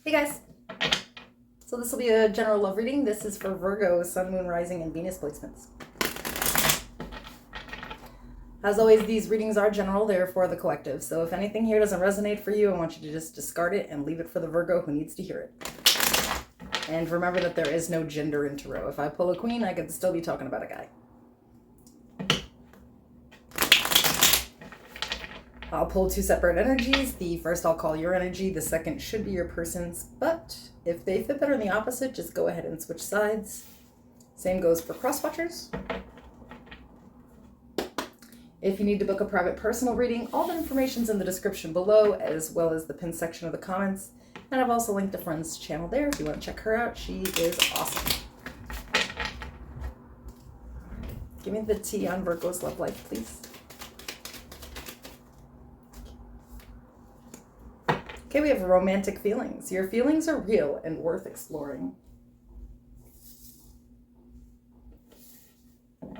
Hey guys, so this will be a general love reading. This is for Virgo, Sun, Moon, Rising, and Venus placements. As always, these readings are general, they're for the collective. So if anything here doesn't resonate for you, I want you to just discard it and leave it for the Virgo who needs to hear it. And remember that there is no gender in tarot. If I pull a queen, I could still be talking about a guy. I'll pull two separate energies. The first I'll call your energy, the second should be your person's, but if they fit better in the opposite, just go ahead and switch sides. Same goes for cross-watchers. If you need to book a private personal reading, all the information's in the description below, as well as the pinned section of the comments. And I've also linked a friend's channel there if you want to check her out. She is awesome. Give me the tea on Virgo's love life, please. Okay, we have romantic feelings. Your feelings are real and worth exploring. Okay.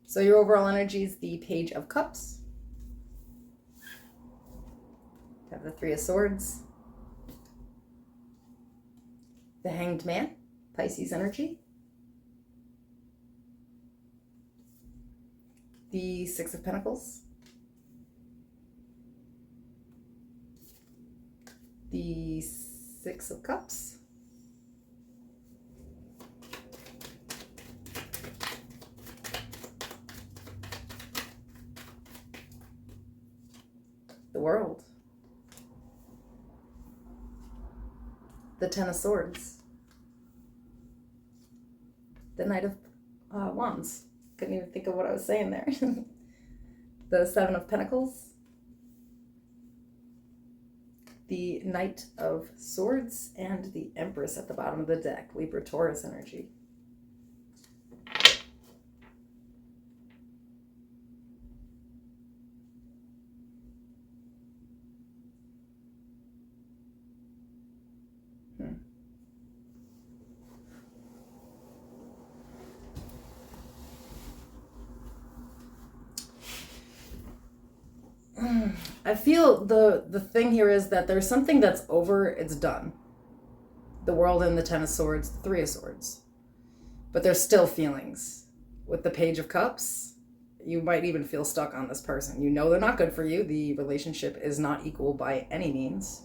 So your overall energy is the Page of Cups. You have the Three of Swords. The Hanged Man. Pisces energy. The Six of Pentacles. The Six of Cups. The World. The Ten of Swords. The Knight of Wands. Couldn't even think of what I was saying there. The Seven of Pentacles. The Knight of Swords. And the Empress at the bottom of the deck. Libra Taurus energy. I feel the thing here is that there's something that's over, it's done. The World and the Ten of Swords, the Three of Swords. But there's still feelings. With the Page of Cups, you might even feel stuck on this person. You know they're not good for you. The relationship is not equal by any means.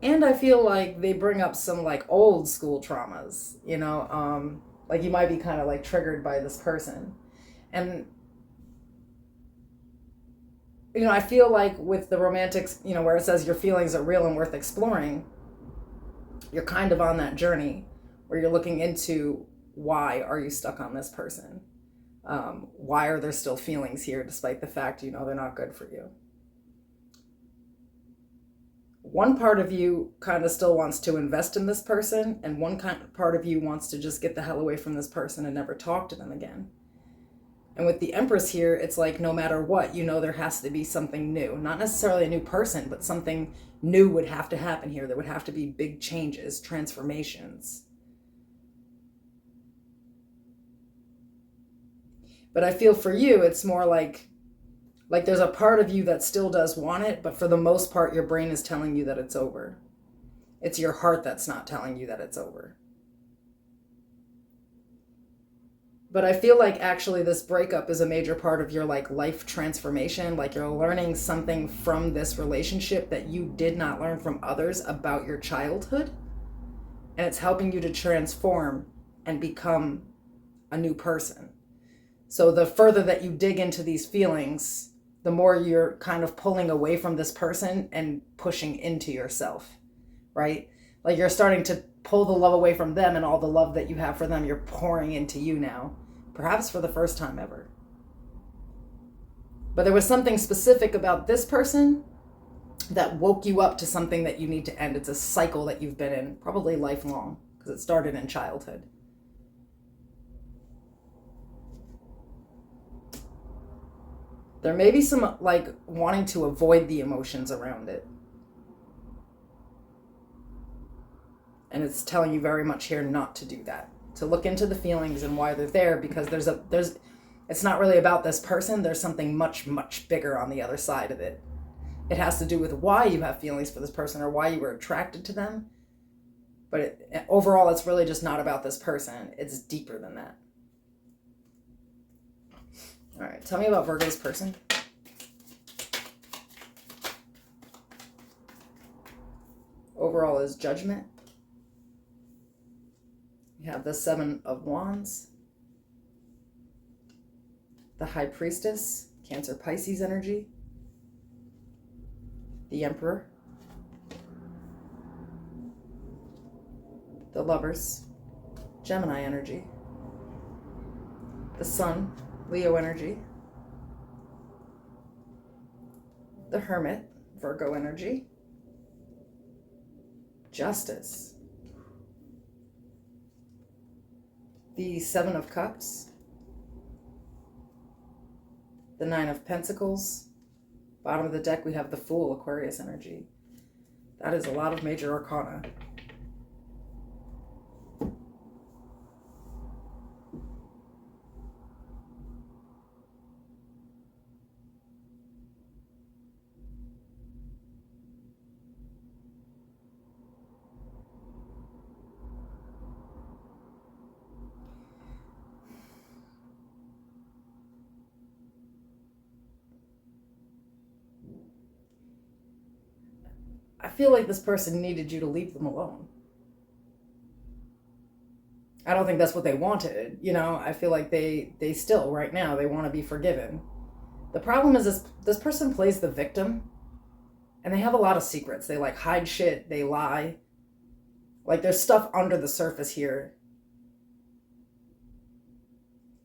And I feel like they bring up some like old school traumas, you know, like you might be kind of like triggered by this person. And you know, I feel like with the romantics, you know, where it says your feelings are real and worth exploring, you're kind of on that journey where you're looking into why are you stuck on this person? Why are there still feelings here despite the fact, you know, they're not good for you? One part of you kind of still wants to invest in this person, and one part of you wants to just get the hell away from this person and never talk to them again. And with the Empress here, it's like no matter what, you know there has to be something new. Not necessarily a new person, but something new would have to happen here. There would have to be big changes, transformations. But I feel for you, it's more like there's a part of you that still does want it, but for the most part, your brain is telling you that it's over. It's your heart that's not telling you that it's over. But I feel like actually this breakup is a major part of your like life transformation. Like you're learning something from this relationship that you did not learn from others about your childhood. And it's helping you to transform and become a new person. So the further that you dig into these feelings, the more you're kind of pulling away from this person and pushing into yourself, right? Like you're starting to pull the love away from them, and all the love that you have for them, you're pouring into you now, perhaps for the first time ever. But there was something specific about this person that woke you up to something that you need to end. It's a cycle that you've been in, probably lifelong, because it started in childhood. There may be some like wanting to avoid the emotions around it. And it's telling you very much here not to do that. to look into the feelings and why they're there, because it's not really about this person. There's something much, much bigger on the other side of it. It has to do with why you have feelings for this person or why you were attracted to them. But overall, it's really just not about this person. It's deeper than that. All right, tell me about Virgo's person. Overall is Judgment. We have the Seven of Wands. The High Priestess, Cancer Pisces energy. The Emperor. The Lovers, Gemini energy. The Sun, Leo energy. The Hermit, Virgo energy. Justice. The Seven of Cups. The Nine of Pentacles. Bottom of the deck, we have the Fool, Aquarius energy. That is a lot of major arcana. I feel like this person needed you to leave them alone. I don't think that's what they wanted. You know, I feel like they still, right now, they want to be forgiven. The problem is this person plays the victim, and they have a lot of secrets. They like hide shit, they lie. Like there's stuff under the surface here.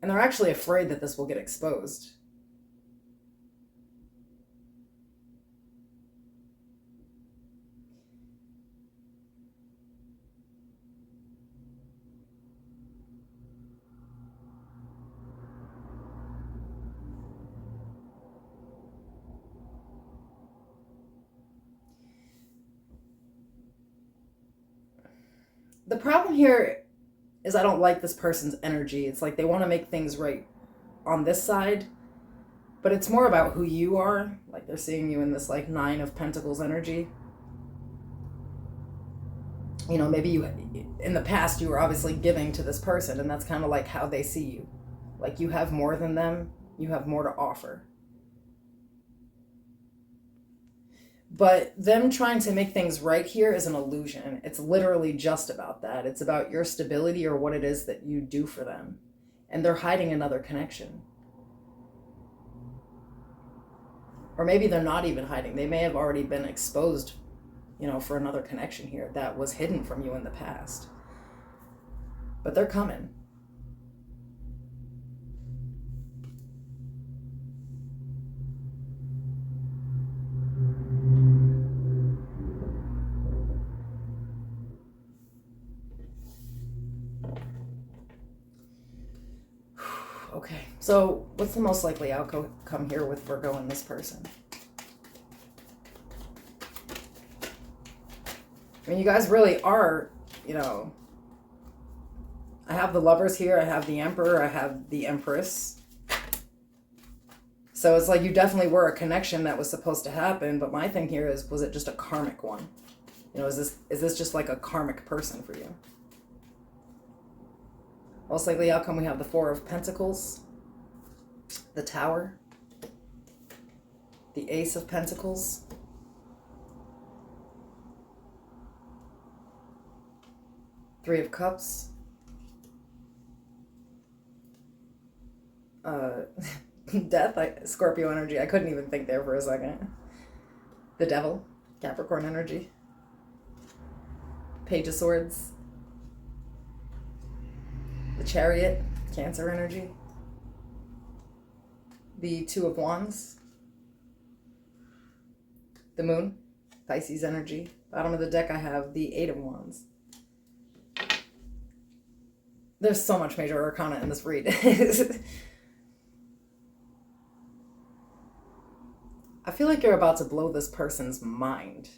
And they're actually afraid that this will get exposed. The problem here is I don't like this person's energy. It's like they want to make things right on this side, but it's more about who you are. Like they're seeing you in this like Nine of Pentacles energy. You know, maybe you, in the past, you were obviously giving to this person, and that's kind of like how they see you. Like you have more than them, you have more to offer. But them trying to make things right here is an illusion. It's literally just about that. It's about your stability or what it is that you do for them. And they're hiding another connection. Or maybe they're not even hiding. They may have already been exposed, you know, for another connection here that was hidden from you in the past. But they're coming. Okay, so what's the most likely outcome here with Virgo and this person? I mean, you guys really are, you know, I have the Lovers here, I have the Emperor, I have the Empress. So it's like you definitely were a connection that was supposed to happen, but my thing here is, was it just a karmic one? You know, is this just like a karmic person for you? Most likely outcome, we have the Four of Pentacles, the Tower, the Ace of Pentacles, Three of Cups, Death, Scorpio energy. I couldn't even think there for a second. The Devil, Capricorn energy, Page of Swords, the Chariot, Cancer energy, the Two of Wands, the Moon, Pisces energy. Bottom of the deck, I have the Eight of Wands. There's so much major arcana in this read. I feel like you're about to blow this person's mind.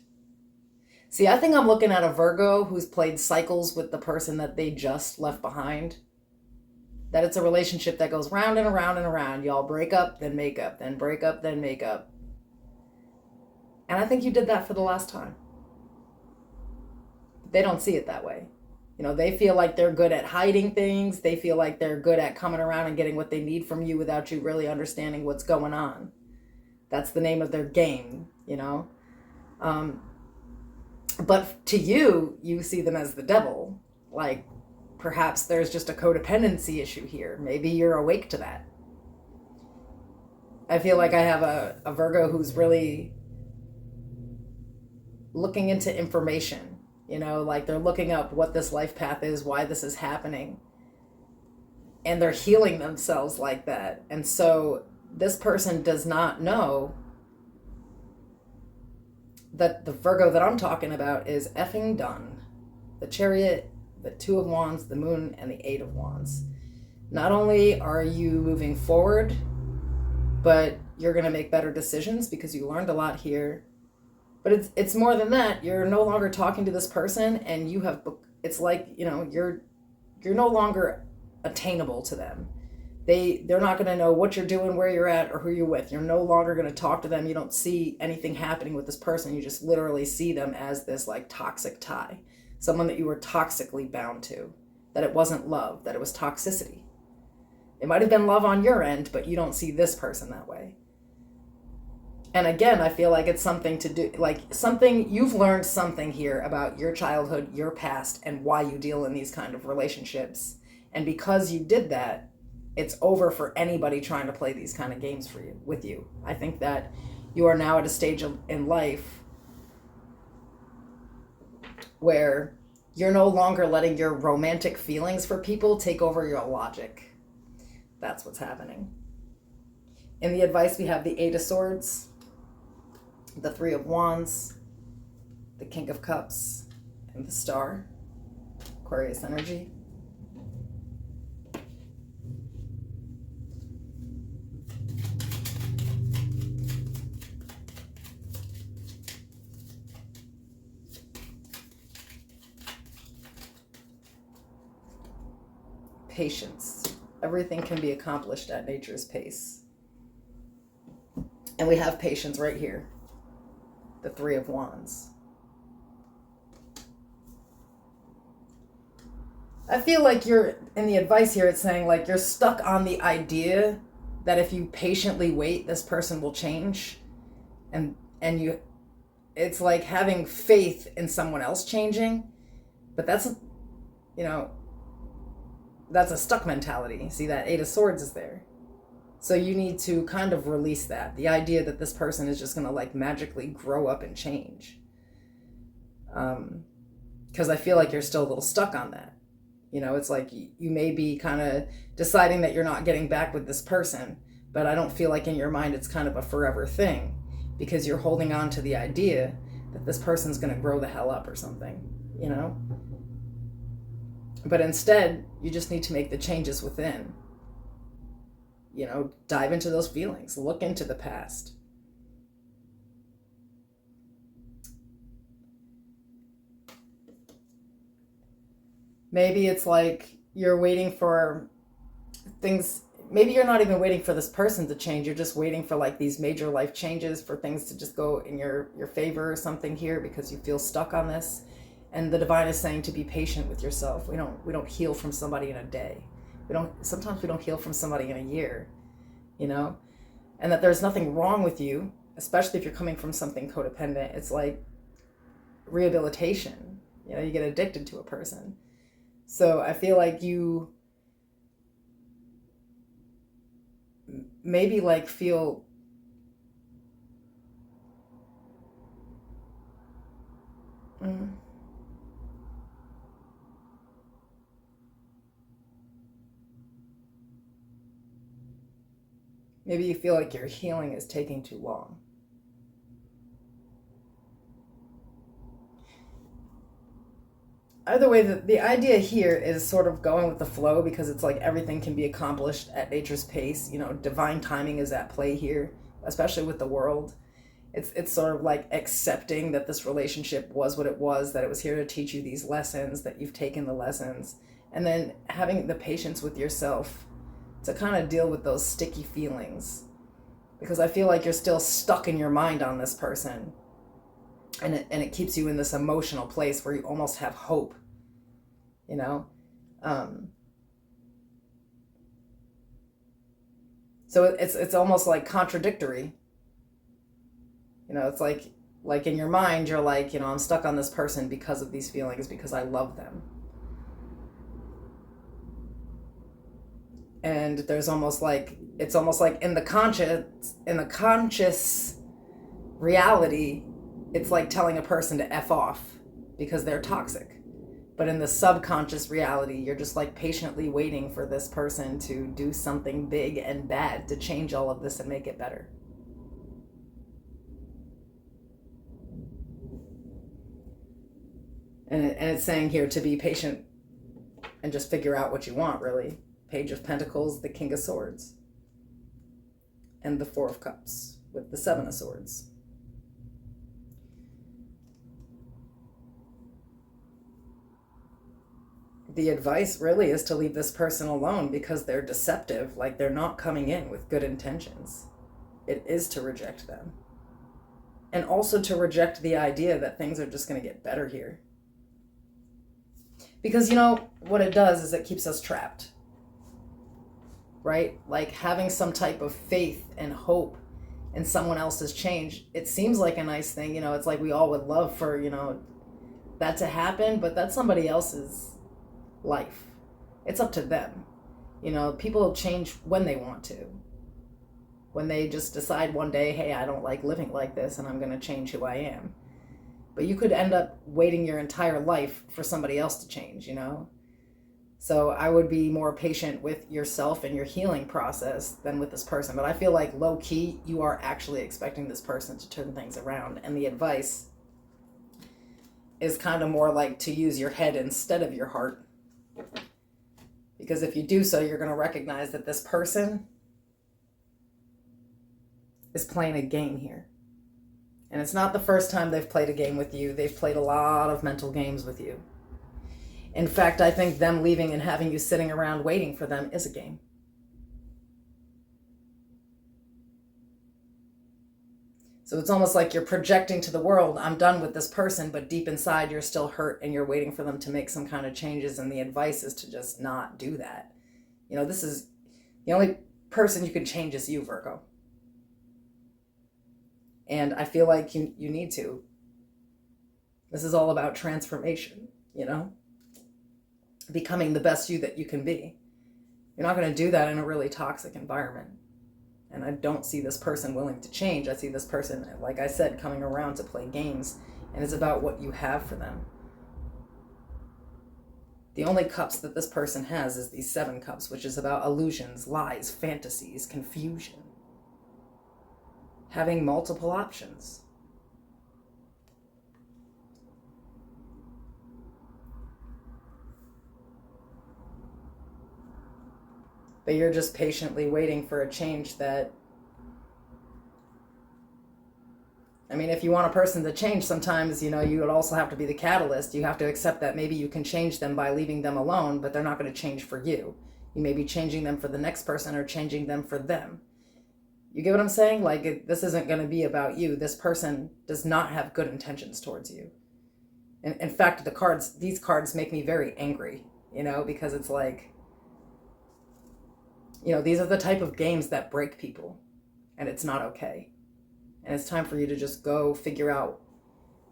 See, I think I'm looking at a Virgo who's played cycles with the person that they just left behind. That it's a relationship that goes round and around and around. Y'all break up, then make up, then break up, then make up. And I think you did that for the last time. They don't see it that way. You know, they feel like they're good at hiding things. They feel like they're good at coming around and getting what they need from you without you really understanding what's going on. That's the name of their game, you know. But to you, you see them as the devil. Like, perhaps there's just a codependency issue here. Maybe you're awake to that. I feel like I have a Virgo who's really looking into information. You know, like they're looking up what this life path is, why this is happening. And they're healing themselves like that. And so this person does not know that the Virgo that I'm talking about is effing done. The Chariot, the Two of Wands, the Moon, and the Eight of Wands. Not only are you moving forward, but you're going to make better decisions because you learned a lot here. But it's more than that. You're no longer talking to this person, and you have, it's like, you know, you're no longer attainable to them. They're not going to know what you're doing, where you're at, or who you're with. You're no longer going to talk to them. You don't see anything happening with this person. You just literally see them as this like toxic tie, someone that you were toxically bound to, that it wasn't love, that it was toxicity. It might have been love on your end, but you don't see this person that way. And again, I feel like it's something to do, like something, you've learned something here about your childhood, your past, and why you deal in these kind of relationships. And because you did that, it's over for anybody trying to play these kind of games for you, with you. I think that you are now at a stage in life where you're no longer letting your romantic feelings for people take over your logic. That's what's happening. In the advice, we have the Eight of Swords, the Three of Wands, the King of Cups, and the Star, Aquarius energy. Patience. Everything can be accomplished at nature's pace. And we have patience right here. The Three of Wands. I feel like you're, in the advice here, it's saying like you're stuck on the idea that if you patiently wait, this person will change. And you, it's like having faith in someone else changing. But that's, you know, that's a stuck mentality. See, that Eight of Swords is there. So you need to kind of release that. The idea that this person is just going to like magically grow up and change. Because I feel like you're still a little stuck on that. You know, it's like you may be kind of deciding that you're not getting back with this person, but I don't feel like in your mind it's kind of a forever thing because you're holding on to the idea that this person's going to grow the hell up or something, you know? But instead, you just need to make the changes within. You know, dive into those feelings, look into the past. Maybe it's like you're waiting for things, maybe you're not even waiting for this person to change, you're just waiting for like these major life changes, for things to just go in your favor or something here because you feel stuck on this. And the divine is saying to be patient with yourself. We don't heal from somebody in a day. Sometimes we don't heal from somebody in a year, you know? And that there's nothing wrong with you, especially if you're coming from something codependent. It's like rehabilitation. You know, you get addicted to a person. So I feel like you maybe like feel maybe you feel like your healing is taking too long. Either way, the idea here is sort of going with the flow because it's like everything can be accomplished at nature's pace. You know, divine timing is at play here, especially with the world. It's sort of like accepting that this relationship was what it was, that it was here to teach you these lessons, that you've taken the lessons, and then having the patience with yourself to kind of deal with those sticky feelings. Because I feel like you're still stuck in your mind on this person, and it keeps you in this emotional place where you almost have hope, you know? So it's almost like contradictory. It's like in your mind, you're like, I'm stuck on this person because of these feelings, because I love them. And there's it's almost like in the conscious reality, it's like telling a person to F off because they're toxic. But in the subconscious reality, you're just like patiently waiting for this person to do something big and bad to change all of this and make it better. And it's saying here to be patient and just figure out what you want, really. Page of Pentacles, the King of Swords, and the Four of Cups with the Seven of Swords. The advice really is to leave this person alone because they're deceptive, like they're not coming in with good intentions. It is to reject them. And also to reject the idea that things are just going to get better here. Because what it does is it keeps us trapped, right? Like having some type of faith and hope in someone else's change. It seems like a nice thing, it's like we all would love for, that to happen, but that's somebody else's life. It's up to them. People change when they want to. When they just decide one day, hey, I don't like living like this and I'm going to change who I am. But you could end up waiting your entire life for somebody else to change, So I would be more patient with yourself and your healing process than with this person. But I feel like low key, you are actually expecting this person to turn things around. And the advice is kind of more like to use your head instead of your heart. Because if you do so, you're going to recognize that this person is playing a game here. And it's not the first time they've played a game with you. They've played a lot of mental games with you. In fact, I think them leaving and having you sitting around waiting for them is a game. So it's almost like you're projecting to the world, I'm done with this person, but deep inside you're still hurt and you're waiting for them to make some kind of changes, and the advice is to just not do that. This is the only person you can change is you, Virgo. And I feel like you need to. This is all about transformation, becoming the best you that you can be. You're not going to do that in a really toxic environment. And I don't see this person willing to change. I see this person, like I said, coming around to play games. And it's about what you have for them. The only cups that this person has is these 7 cups, which is about illusions, lies, fantasies, confusion. Having multiple options. But you're just patiently waiting for a change that, if you want a person to change, sometimes, you would also have to be the catalyst. You have to accept that maybe you can change them by leaving them alone, but they're not going to change for you. You may be changing them for the next person or changing them for them. You get what I'm saying? Like, this isn't going to be about you. This person does not have good intentions towards you. And in fact, these cards make me very angry, because it's like, these are the type of games that break people, and it's not okay. And it's time for you to just go figure out,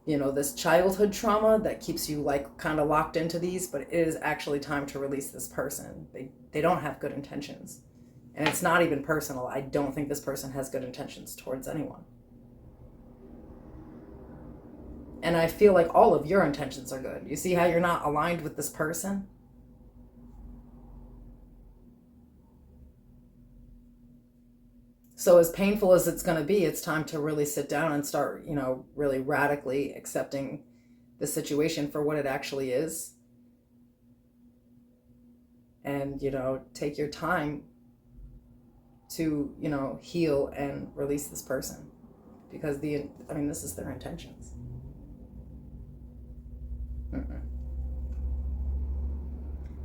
this childhood trauma that keeps you like kind of locked into these, but it is actually time to release this person. They don't have good intentions. And it's not even personal. I don't think this person has good intentions towards anyone. And I feel like all of your intentions are good. You see how you're not aligned with this person? So as painful as it's going to be, it's time to really sit down and start, really radically accepting the situation for what it actually is. And, take your time to, heal and release this person. because this is their intentions.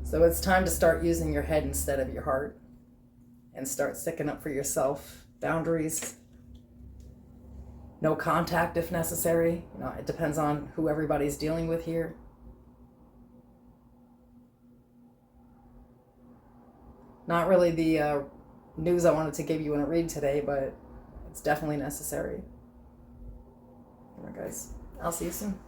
So it's time to start using your head instead of your heart and start sticking up for yourself. Boundaries, no contact if necessary. It depends on who everybody's dealing with here. Not really the news I wanted to give you in a read today, but it's definitely necessary. All right, guys. I'll see you soon.